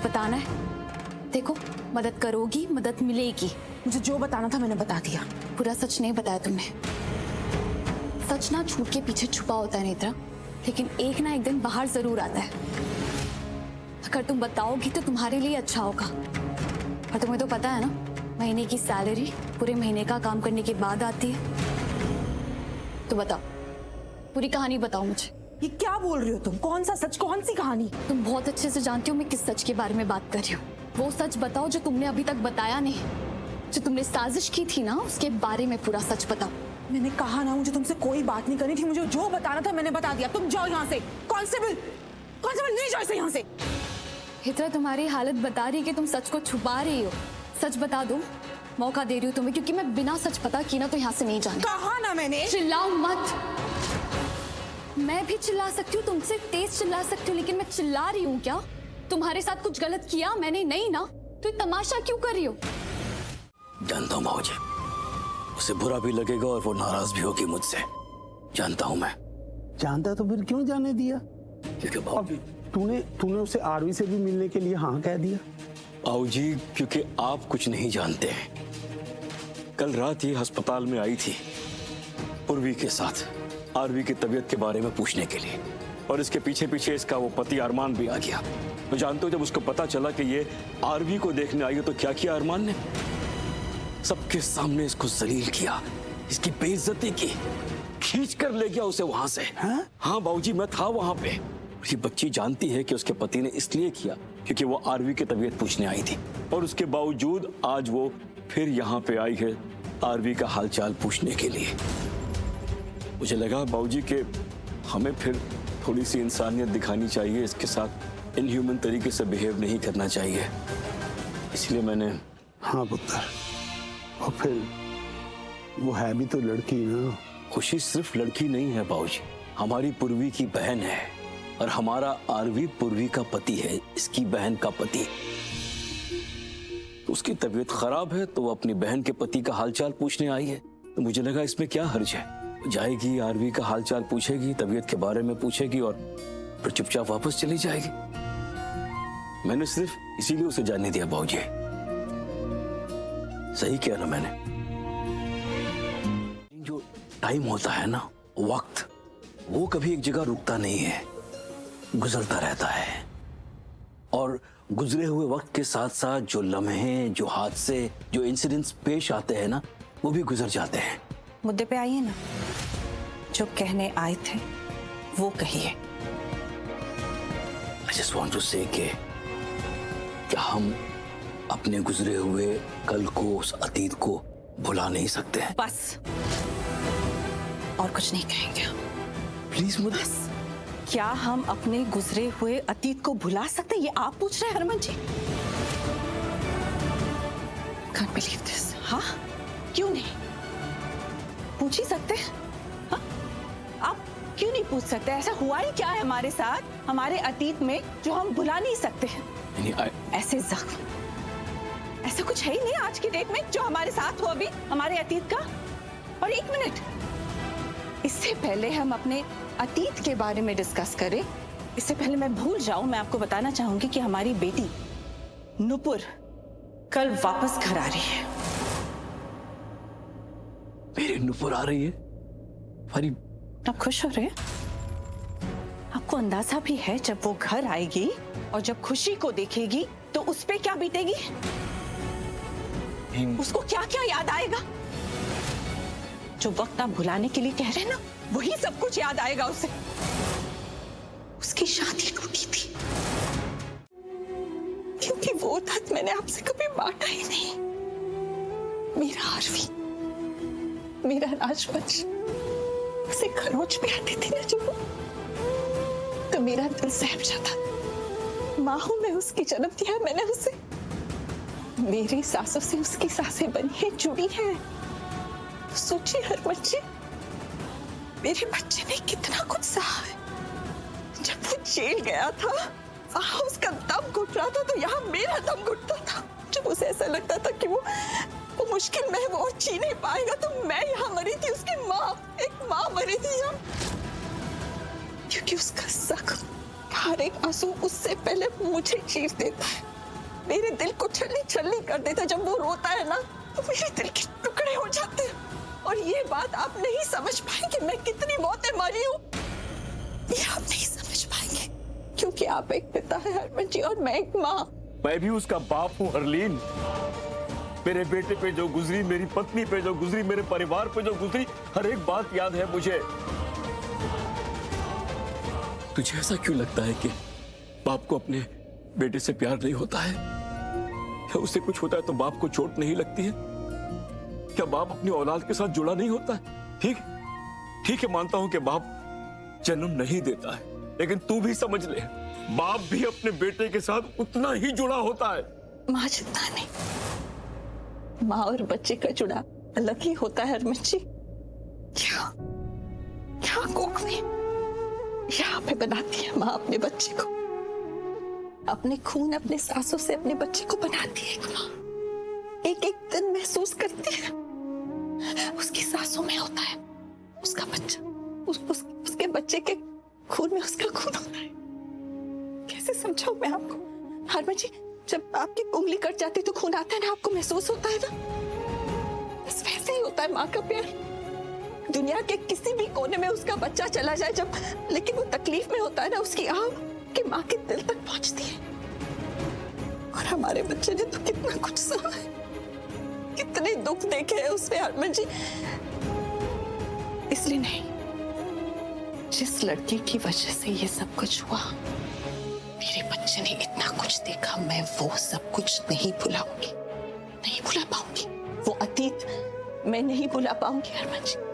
बताना है। देखो, मदद करोगी, मदद मिलेगी। मुझे जो बताना था मैंने बता दिया। पूरा सच नहीं बताया तुमने। सच ना झूठ के पीछे छुपा होता है नेत्रा, लेकिन एक ना एक दिन बाहर जरूर आता है। अगर तुम बताओगी तो तुम्हारे लिए अच्छा होगा। और तुम्हें तो पता है ना, महीने की सैलरी पूरे महीने का काम करने के बाद आती है। तो बताओ, पूरी कहानी बताओ मुझे। ये क्या बोल रही हो तुम? कौन सा सच, कौन सी कहानी? तुम बहुत अच्छे से जानती हो मैं किस सच के बारे में बात कर रही हूँ। वो सच बताओ जो तुमने अभी तक बताया नहीं। जो तुमने साजिश की थी ना, उसके बारे में पूरा सच बताओ। मैंने कहा ना, मुझे तुमसे कोई बात नहीं करनी थी। मुझे जो बताना था मैंने बता दिया। तुम जाओ यहाँ से। कांस्टेबल, कांस्टेबल नहीं जाओ यहाँ से। हित्रा, तुम्हारी हालत बता रही है कि तुम सच को छुपा रही हो। सच बता दो, मौका दे रही हूँ तुम्हें, क्योंकि मैं बिना सच पता की ना तो यहाँ से नहीं जाना। कहा ना मैंने। चिल्लाओ मत। मैं भी चिल्ला सकती हूँ, तुमसे तेज चिल्ला सकती हूँ, लेकिन मैं चिल्ला रही हूँ क्या? तुम्हारे साथ कुछ गलत किया मैंने? नहीं ना, तो ये तमाशा क्यों कर रही हो? जानता हूँ भाऊजी, उसे बुरा भी लगेगा और वो नाराज भी होगी मुझसे। जानता हूँ मैं। जानता तो फिर क्यों जाने दिया? क्योंकि भाऊजी, तूने उसे आरवी से भी मिलने के लिए हाँ कह दिया। भाऊजी, क्योंकि आप कुछ नहीं जानते हैं। कल रात ये अस्पताल में आई थी पूर्वी के साथ, आरवी की तबीयत के बारे में पूछने के लिए, और इसके पीछे पीछे इसका वो पति अरमान भी आ गया। तो जानते हो, जब उसको पता चला कि ये आरवी को देखने आई है, तो क्या किया अरमान ने? सबके सामने इसको जलील किया, इसकी बेइज्जती की, खींच कर ले गया उसे वहां से। हाँ बाबूजी, मैं था वहां पे। ये बच्ची जानती है कि उसके पति ने इसलिए किया क्योंकि वो आरवी की तबीयत पूछने आई थी, और उसके बावजूद आज वो फिर यहाँ पे आई है आरवी का हालचाल पूछने के लिए। मुझे लगा बाबूजी कि हमें फिर थोड़ी सी इंसानियत दिखानी चाहिए, इसके साथ इनह्यूमन तरीके से बिहेव नहीं करना चाहिए, इसलिए मैंने। हाँ पुत्र, और फिर वो है भी तो लड़की ना। खुशी सिर्फ लड़की नहीं है बाबूजी, हमारी पूर्वी की बहन है, और हमारा आरवी पूर्वी का पति है, इसकी बहन का पति। तो उसकी तबीयत खराब है तो वो अपनी बहन के पति का हालचाल पूछने आई है। तो मुझे लगा इसमें क्या हर्ज है, जाएगी आरवी का हालचाल पूछेगी, तबीयत के बारे में पूछेगी, और फिर चुपचाप वापस चली जाएगी। मैंने सिर्फ इसीलिए उसे जाने दिया बाबूजी। सही किया ना मैंने। जो टाइम होता है ना, वक्त, वो कभी एक जगह रुकता नहीं है, गुजरता रहता है। और गुजरे हुए वक्त के साथ साथ जो लम्हे, जो हादसे, जो इंसिडेंट्स पेश आते हैं ना, वो भी गुजर जाते हैं। मुद्दे पे आइए ना, जो कहने आए थे वो कहिए। I just want to say कि क्या हम अपने गुजरे हुए कल को, उस अतीत को भुला नहीं सकते हैं? बस, और कुछ नहीं कहेंगे। प्लीज मुझे। क्या हम अपने गुजरे हुए अतीत को भुला सकते हैं? ये आप पूछ रहे हैं हरमन जी? Can't believe this। हाँ, क्यों नहीं पूछ ही सकते? हाँ? आप क्यों नहीं पूछ सकते? ऐसा हुआ ही क्या है हमारे साथ, हमारे अतीत में, जो हम भुला नहीं सकते हैं? ऐसे जख्म, ऐसा कुछ है ही नहीं आज की डेट में जो हमारे साथ हो अभी, हमारे अतीत का। और एक मिनट, इससे पहले हम अपने अतीत के बारे में डिस्कस करें, इससे पहले मैं भूल जाऊं, मैं आपको बताना चाहूंगी कि हमारी बेटी नुपुर कल वापस घर आ रही है। मेरी नुपुर आ रही है? अरे, आप खुश हो रहे हैं? आपको अंदाजा भी है जब वो घर आएगी और जब खुशी को देखेगी तो उस पे क्या बीतेगी? उसको क्या क्या याद आएगा? जो वक्त आप भुलाने के लिए कह रहे हैं ना, वही सब कुछ याद आएगा उसे। उसकी शादी टूटी थी क्योंकि वो दर्द मैंने आपसे कभी बांटा ही नहीं। मेरा आरवी, मेरा राजवंश, उसे खरोच पे आते थे ना जब, तो मेरा दिल सहम जाता। माँ हूं मैं, उसकी जन्म दिया है मैंने उसे। मेरी सांसों से उसकी सांसें बनी है, जुड़ी है। सोचिए हरमन जी, मेरे बच्चे ने कितना कुछ सहा है। जब वो जेल गया था, वहां उसका दम घुट रहा था, तो यहाँ मेरा दम घुटता था। जब उसे ऐसा लगता था कि वो मुश्किल में है, वो जी नहीं पाएगा, तो मैं यहाँ मरी थी, उसकी माँ, एक माँ मरी थी यहाँ। क्योंकि उसका जख्म, हर एक आंसू उससे पहले मुझे चीर देता है। मेरे दिल को छलनी छलनी कर देता। जब वो रोता है ना तो मेरे दिल के टुकड़े हो जाते हैं। और ये बात आप नहीं समझ पाएंगे मैं कितनी मौतें मरी हूँ, ये आप नहीं समझ पाएंगे, क्योंकि आप एक पिता है हरमन जी और मैं एक माँ। मैं भी उसका बाप हूँ हरलीन। मेरे बेटे पे जो गुजरी, मेरी पत्नी पे जो गुजरी, मेरे परिवार पे जो गुजरी, हर एक बात याद है मुझे। तुझे ऐसा क्यों लगता है कि बाप को अपने बेटे से प्यार नहीं होता है? क्या उससे कुछ होता है तो बाप को चोट नहीं लगती है? क्या बाप अपनी औलाद के साथ जुड़ा नहीं होता है? ठीक है, मानता हूं कि बाप जन्म नहीं देता है, लेकिन तू भी समझ ले, बाप भी अपने बेटे के साथ उतना ही जुड़ा होता है। माँ जितना नहीं, माँ और बच्चे का जुड़ा अलग ही होता है हरमन जी। क्या कोख में यहाँ पे बनाती है माँ अपने बच्चे को, अपने खून अपने सांसों से अपने बच्चे को बनाती है एक माँ। एक एक दिन महसूस करती है उसकी सांसों में होता है उसका बच्चा, उसके बच्चे के खून में उसका खून होता है। कैसे समझाऊं मैं आपको हरमन जी, जब आपकी उंगली कट जाती तो खून आता है ना, आपको महसूस होता है ना, बस वैसे ही होता है माँ का प्यार। दुनिया के किसी भी कोने में उसका बच्चा चला जाए जब, लेकिन वो तकलीफ में होता है ना, उसकी आह कि माँ के दिल तक पहुंचती है। और हमारे बच्चे ने तो कितना कुछ सहा है, कितने दुख देखे हैं उसने हरमन जी। इसलिए नहीं, जिस लड़की की वजह से ये सब कुछ हुआ, मेरे बच्चे ने इतना कुछ देखा, मैं वो सब कुछ नहीं भुलाऊंगी, नहीं भुला पाऊंगी। वो अतीत मैं नहीं भुला पाऊंगी हरमन जी।